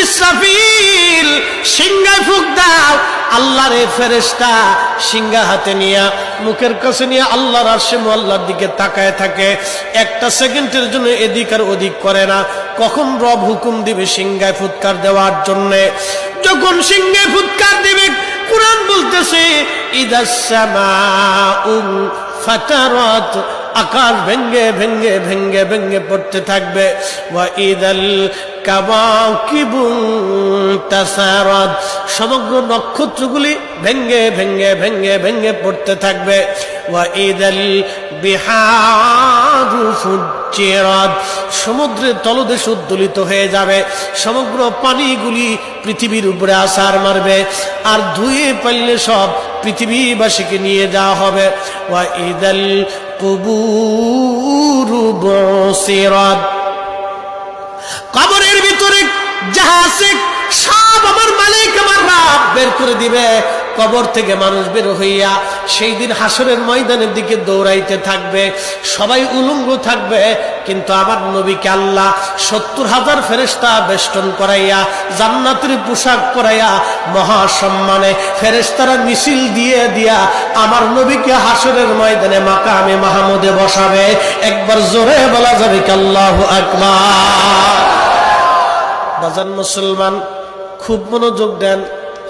ইসরাফিল সিংহায় ফুঁক দাও। আল্লাহর এই ফেরেশতা সিংহা হাতে নিয়ে মুখের কাছে নিয়ে আল্লাহর আরশে মুআল্লার দিকে তাকায় থাকে। একটা সেকেন্ডের জন্য এদিক আর ওদিক করে না। কখন রব হুকুম দিবে সিংহায় ফুৎকার দেওয়ার জন্য, যখন সিংহায় ফুৎকার দিবে, কুরআন বলতেছে ইদাস সামাউ ফাতারাত, আকাশ ভেঙ্গে ভেঙ্গে ভেঙ্গে ভেঙ্গে পড়তে থাকবে। ওয়া ইদাল কাওয়াকিবু তাসারাত, সমগ্র নক্ষত্রগুলি ভেঙ্গে ভেঙ্গে ভেঙ্গে ভেঙ্গে পড়তে থাকবে। ওয়া ইদাল বিহারু ফুজ্জিরাত, সমুদ্রের তলদেশ উদ্দোলিত হয়ে যাবে। সমগ্র পানিগুলি পৃথিবীর উপরে আছাড় মারবে, আর ধুয়ে পারলে সব পৃথিবীবাসীকে নিয়ে যাওয়া হবে। ওয়া ইদাল কুবুরু বুসিরাত, কবরের ভিতরে যাহা আছে সব আমার মালিক আমার রব বের করে দিবে। কবর থেকে মানুষ বের হইয়া সেই দিন হাসরের ময়দানের দিকে দৌড়াইতে থাকবে, সবাই উলঙ্গ থাকবে। কিন্তু আমার নবীকে আল্লাহ ৭০,০০০ ফেরেশতা বেষ্টন করাইয়া জান্নাতের পোশাক পরাইয়া মহাসম্মানে ফেরেশতারা মিছিল দিয়ে দিয়া আমার নবীকে হাসরের ময়দানে মাকামে মাহমুদে বসাবে। একবার জোরে বলা যাবে কি আল্লাহু আকবার। বাজান মুসলমান, খুব মনোযোগ দেন।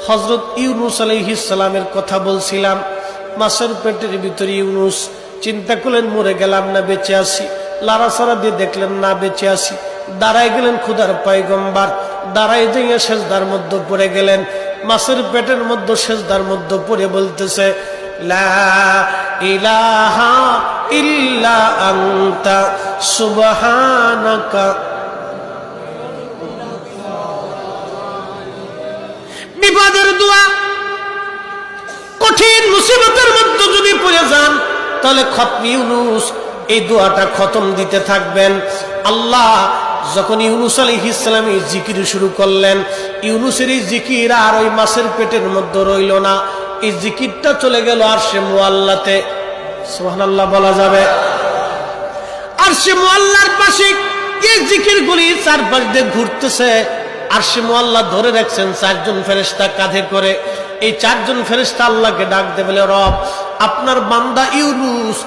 হযরত ইউনূস আলাইহিস সালামের কথা বলছিলাম। মাছের পেটের ভিতরে ইউনূস, চিন্তা করলেন মরে গেলাম না বেঁচে আছি, লাড়াচাড়া দিয়ে দেখলেন না বেঁচে আছি। দাঁড়ায় গেলেন খুদার পয়গম্বর, দাঁড়ায় যাইয়া সেজদার মধ্যে পড়ে গেলেন। মাছের পেটের মধ্যে সেজদার মধ্যে পড়ে বলতেছে লা ইলাহা ইল্লা আনতা সুবহানাকা। বিপদের দোয়া, কঠিন মুসিবতের মধ্যে যদি পড়ে যান তাহলে খতম ইউনূস এই দোয়াটা খতম দিতে থাকবেন। আল্লাহ যখন ইউনূস আলাইহিস সালাম এই জিকির শুরু করলেন, ইউনূসের এই জিকির আর ওই মাছের পেটের মধ্যে রইল না, এই জিকিরটা চলে গেল আরশে মুআল্লাতে। সুবহানাল্লাহ বলা যাবে। আরশে মুআল্লার পাশে এই জিকিরগুলি চারপাশ দিয়ে ঘুরতেছে। আরশে মুআল্লা ধরে রাখছেন ৪ জন ফেরেশতা কাঁধে করে। এই ৪ জন ফেরেশতা আল্লাহকে ডাক দেবে, বলে রব আপনার বান্দা ইউনূস